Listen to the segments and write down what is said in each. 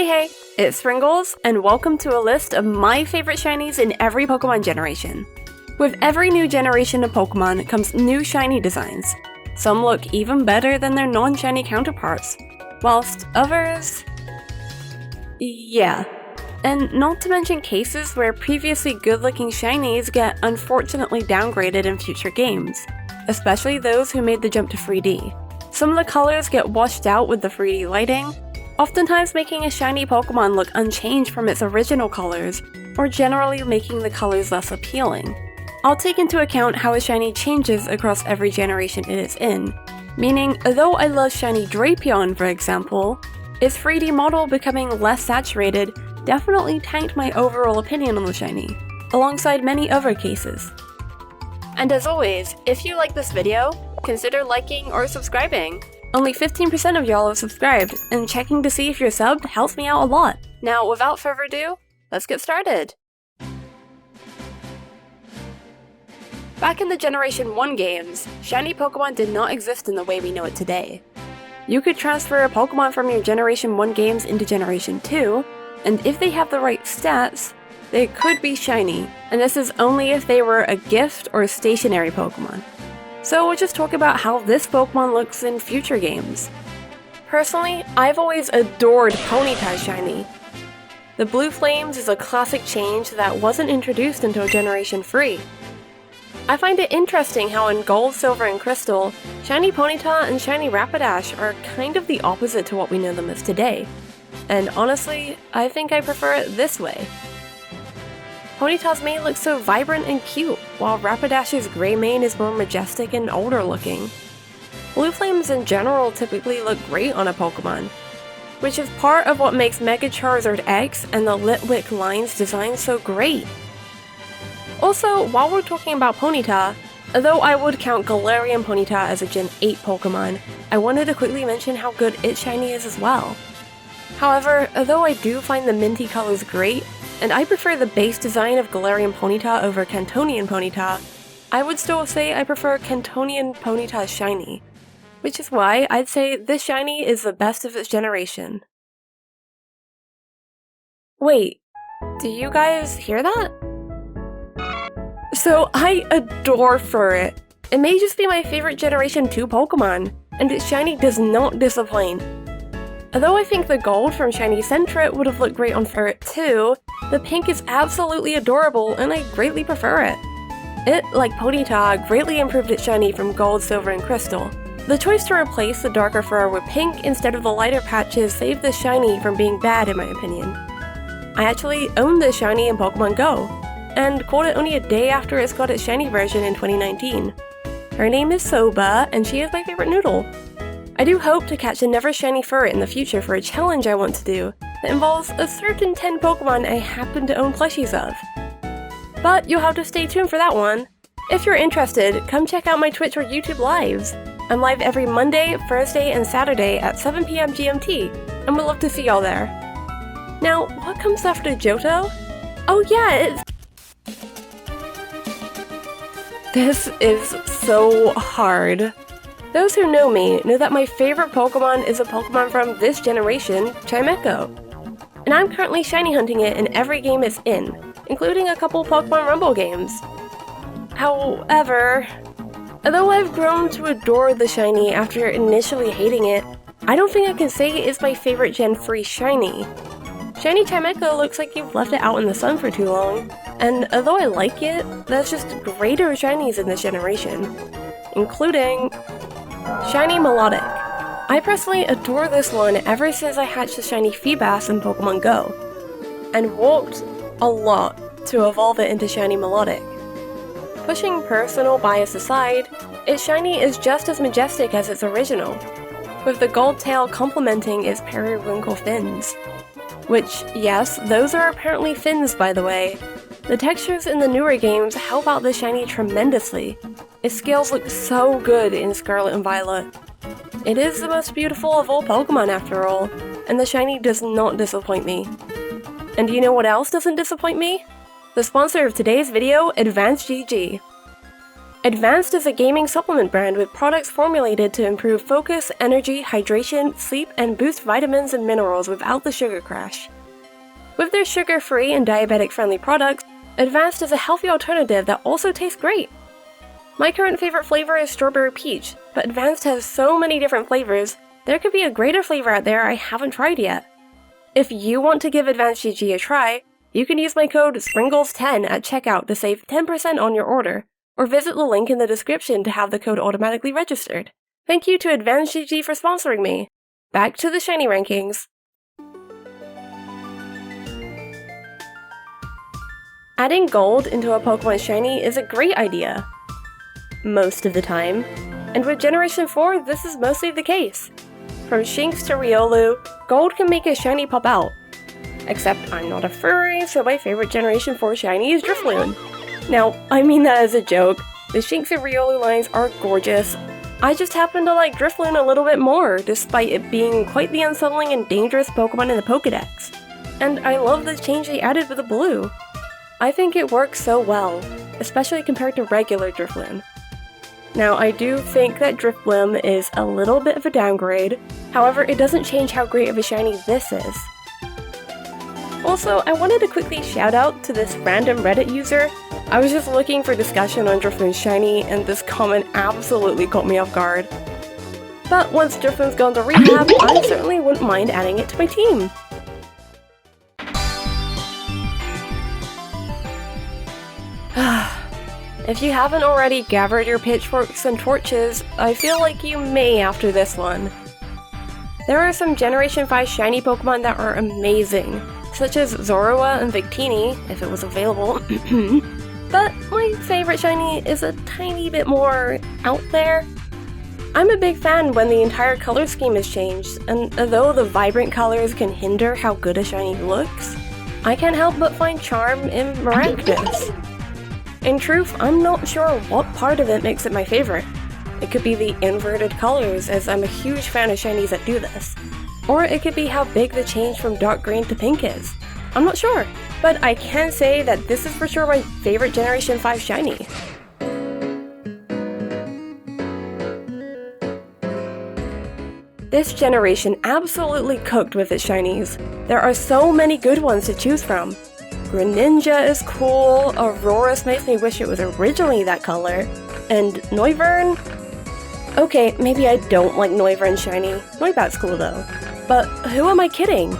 Hey, it's Springles, and welcome to a list of my favorite shinies in every Pokemon generation. With every new generation of Pokemon comes new shiny designs. Some look even better than their non-shiny counterparts, whilst others... yeah. And not to mention cases where previously good-looking shinies get unfortunately downgraded in future games, especially those who made the jump to 3D. Some of the colors get washed out with the 3D lighting, oftentimes making a shiny Pokemon look unchanged from its original colors, or generally making the colors less appealing. I'll take into account how a shiny changes across every generation it is in, meaning though I love shiny Drapion for example, its 3D model becoming less saturated definitely tanked my overall opinion on the shiny, alongside many other cases. And as always, if you like this video, consider liking or subscribing. Only 15% of y'all have subscribed, and checking to see if you're subbed helps me out a lot. Now, without further ado, let's get started! Back in the Generation 1 games, shiny Pokemon did not exist in the way we know it today. You could transfer a Pokemon from your Generation 1 games into Generation 2, and if they have the right stats, they could be shiny, and this is only if they were a gift or stationary Pokemon. So we'll just talk about how this Pokemon looks in future games. Personally, I've always adored Ponyta's shiny. The Blue Flames is a classic change that wasn't introduced until Generation 3. I find it interesting how in Gold, Silver, and Crystal, shiny Ponyta and shiny Rapidash are kind of the opposite to what we know them as today. And honestly, I think I prefer it this way. Ponyta's mane looks so vibrant and cute, while Rapidash's grey mane is more majestic and older looking. Blue Flames in general typically look great on a Pokemon, which is part of what makes Mega Charizard X and the Litwick line's design so great. Also, while we're talking about Ponyta, although I would count Galarian Ponyta as a Gen 8 Pokemon, I wanted to quickly mention how good its shiny is as well. However, although I do find the minty colors great, and I prefer the base design of Galarian Ponyta over Kantonian Ponyta, I would still say I prefer Kantonian Ponyta's shiny, which is why I'd say this shiny is the best of its generation. Wait, do you guys hear that? So I adore Furret. It may just be my favorite Generation 2 Pokemon, and its shiny does not disappoint. Although I think the gold from Shiny Sentret would have looked great on Furret too, the pink is absolutely adorable and I greatly prefer it. It, like Ponyta, greatly improved its shiny from Gold, Silver, and Crystal. The choice to replace the darker fur with pink instead of the lighter patches saved this shiny from being bad in my opinion. I actually owned this shiny in Pokemon Go, and caught it only a day after it's got its shiny version in 2019. Her name is Soba, and she is my favorite noodle. I do hope to catch another shiny Furret in the future for a challenge I want to do that involves a certain 10 Pokemon I happen to own plushies of. But you'll have to stay tuned for that one. If you're interested, come check out my Twitch or YouTube lives. I'm live every Monday, Thursday, and Saturday at 7 PM GMT, and we'd love to see y'all there. Now, what comes after Johto? Oh yeah, it's... This is so hard. Those who know me know that my favorite Pokemon is a Pokemon from this generation, Chimecho. And I'm currently shiny hunting it in every game it's in, including a couple Pokemon Rumble games. However, although I've grown to adore the shiny after initially hating it, I don't think I can say it's my favorite Gen 3 shiny. Shiny Chimecho looks like you've left it out in the sun for too long, and although I like it, there's just greater shinies in this generation, including Shiny Melodic. I personally adore this one ever since I hatched the shiny Feebas in Pokemon Go, and walked a lot to evolve it into Shiny Melodic. Pushing personal bias aside, its shiny is just as majestic as its original, with the gold tail complementing its periwinkle fins. Which, yes, those are apparently fins by the way. The textures in the newer games help out the shiny tremendously. Its scales look so good in Scarlet and Violet. It is the most beautiful of all Pokemon after all, and the shiny does not disappoint me. And do you know what else doesn't disappoint me? The sponsor of today's video, Advanced GG. Advanced is a gaming supplement brand with products formulated to improve focus, energy, hydration, sleep, and boost vitamins and minerals without the sugar crash. With their sugar-free and diabetic-friendly products, Advanced is a healthy alternative that also tastes great. My current favorite flavor is strawberry peach, but Advanced has so many different flavors, there could be a greater flavor out there I haven't tried yet. If you want to give Advanced GG a try, you can use my code SPRINGLES10 at checkout to save 10% on your order, or visit the link in the description to have the code automatically registered. Thank you to Advanced GG for sponsoring me. Back to the shiny rankings. Adding gold into a Pokemon shiny is a great idea. Most of the time. And with Generation 4, this is mostly the case. From Shinx to Riolu, gold can make a shiny pop out. Except I'm not a furry, so my favorite Generation 4 shiny is Drifloon. Now, I mean that as a joke. The Shinx and Riolu lines are gorgeous. I just happen to like Drifloon a little bit more, despite it being quite the unsettling and dangerous Pokemon in the Pokédex. And I love the change they added with the blue. I think it works so well, especially compared to regular Drifloon. Now, I do think that Drifblim is a little bit of a downgrade, however, it doesn't change how great of a shiny this is. Also, I wanted to quickly shout out to this random Reddit user. I was just looking for discussion on Drifloon's shiny, and this comment absolutely caught me off guard. But once Drifloon's gone to rehab, I certainly wouldn't mind adding it to my team. If you haven't already gathered your pitchforks and torches, I feel like you may after this one. There are some Generation 5 shiny Pokemon that are amazing, such as Zorua and Victini, if it was available, but my favorite shiny is a tiny bit more out there. I'm a big fan when the entire color scheme is changed, and though the vibrant colors can hinder how good a shiny looks, I can't help but find charm in Maractus. In truth, I'm not sure what part of it makes it my favorite. It could be the inverted colors, as I'm a huge fan of shinies that do this. Or it could be how big the change from dark green to pink is. I'm not sure, but I can say that this is for sure my favorite Generation 5 shiny. This generation absolutely cooked with its shinies. There are so many good ones to choose from. Greninja is cool, Aurorus makes me wish it was originally that color, and Noivern? Okay, maybe I don't like Noivern shiny. Noibat's cool though. But who am I kidding?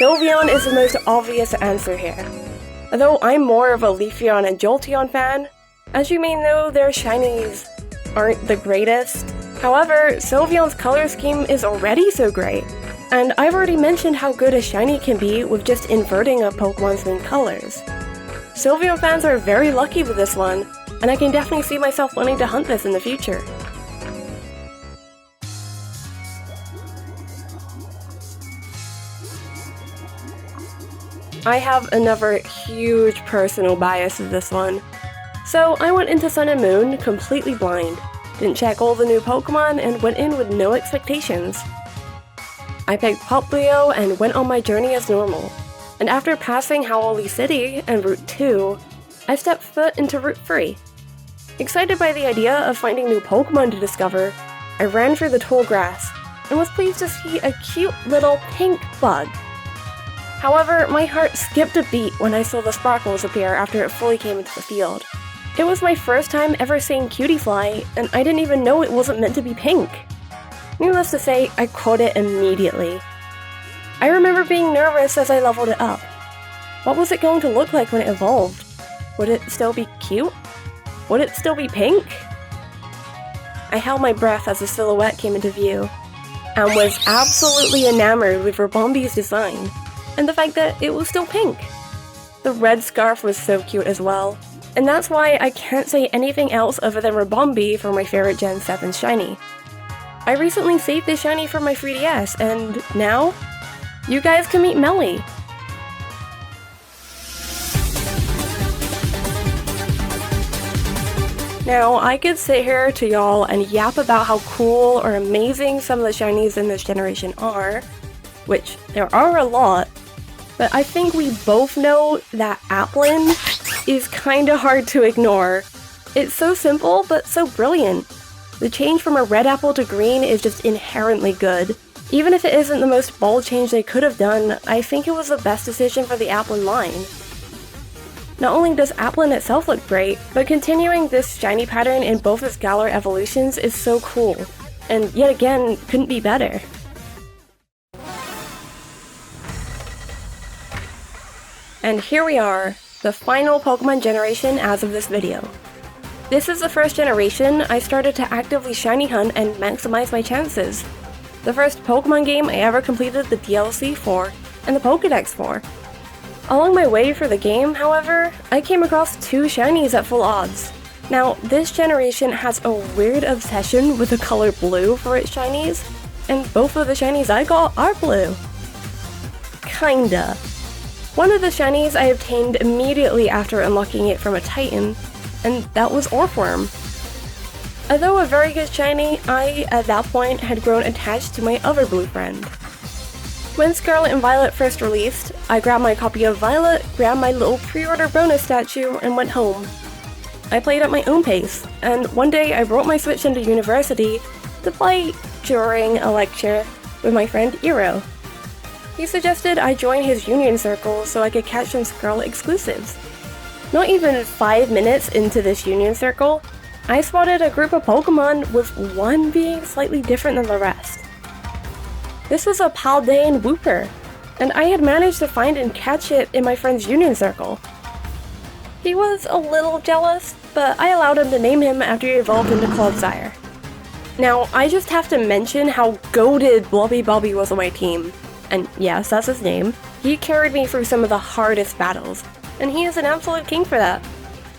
Sylveon is the most obvious answer here. Although I'm more of a Leafeon and Jolteon fan, as you may know, their shinies aren't the greatest. However, Sylveon's color scheme is already so great. And I've already mentioned how good a shiny can be with just inverting a Pokemon's main colors. Sylveon fans are very lucky with this one, and I can definitely see myself wanting to hunt this in the future. I have another huge personal bias with this one. So I went into Sun and Moon completely blind, didn't check all the new Pokemon, and went in with no expectations. I picked Paldea and went on my journey as normal, and after passing Howley City and Route 2, I stepped foot into Route 3. Excited by the idea of finding new Pokemon to discover, I ran through the tall grass, and was pleased to see a cute little pink bug. However, my heart skipped a beat when I saw the sparkles appear after it fully came into the field. It was my first time ever seeing Cutiefly, and I didn't even know it wasn't meant to be pink. Needless to say, I caught it immediately. I remember being nervous as I leveled it up. What was it going to look like when it evolved? Would it still be cute? Would it still be pink? I held my breath as the silhouette came into view, and was absolutely enamored with Rabombi's design, and the fact that it was still pink. The red scarf was so cute as well, and that's why I can't say anything else other than Rabombi for my favorite Gen 7 shiny. I recently saved this shiny for my 3DS, and now, you guys can meet Melly. Now, I could sit here to y'all and yap about how cool or amazing some of the shinies in this generation are, which there are a lot, but I think we both know that Applin is kinda hard to ignore. It's so simple, but so brilliant. The change from a red apple to green is just inherently good. Even if it isn't the most bold change they could have done, I think it was the best decision for the Applin line. Not only does Applin itself look great, but continuing this shiny pattern in both its Galar evolutions is so cool, and yet again, couldn't be better. And here we are, the final Pokemon generation as of this video. This is the first generation I started to actively shiny hunt and maximize my chances. The first Pokemon game I ever completed the DLC for, and the Pokédex for. Along my way through the game, however, I came across 2 shinies at full odds. Now, this generation has a weird obsession with the color blue for its shinies, and both of the shinies I got are blue. Kinda. One of the shinies I obtained immediately after unlocking it from a Titan, and that was Orthworm. Although a very good shiny, I, at that point, had grown attached to my other blue friend. When Scarlet and Violet first released, I grabbed my copy of Violet, grabbed my little pre-order bonus statue, and went home. I played at my own pace, and one day I brought my Switch into university to play during a lecture with my friend Earo. He suggested I join his Union Circle so I could catch some Scarlet exclusives. Not even 5 minutes into this Union Circle, I spotted a group of Pokemon with one being slightly different than the rest. This was a Paldea Wooper, and I had managed to find and catch it in my friend's Union Circle. He was a little jealous, but I allowed him to name him after he evolved into Clodsire. Now, I just have to mention how goated Blobby Bobby was on my team. And yes, that's his name. He carried me through some of the hardest battles, and he is an absolute king for that.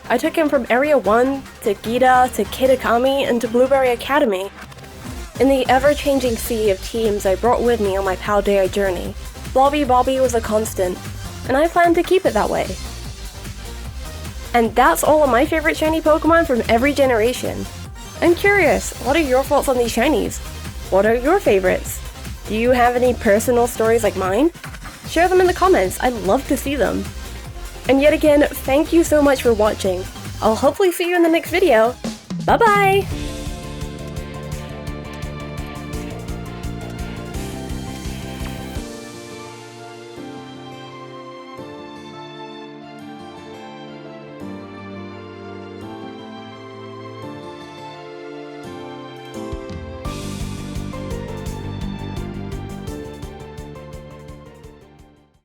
I took him from Area 1, to Gita, to Kitakami, and to Blueberry Academy. In the ever-changing sea of teams I brought with me on my Paldea journey, Blobby Bobby was a constant, and I plan to keep it that way. And that's all of my favorite shiny Pokemon from every generation. I'm curious, what are your thoughts on these shinies? What are your favorites? Do you have any personal stories like mine? Share them in the comments, I'd love to see them. And yet again, thank you so much for watching. I'll hopefully see you in the next video. Bye bye!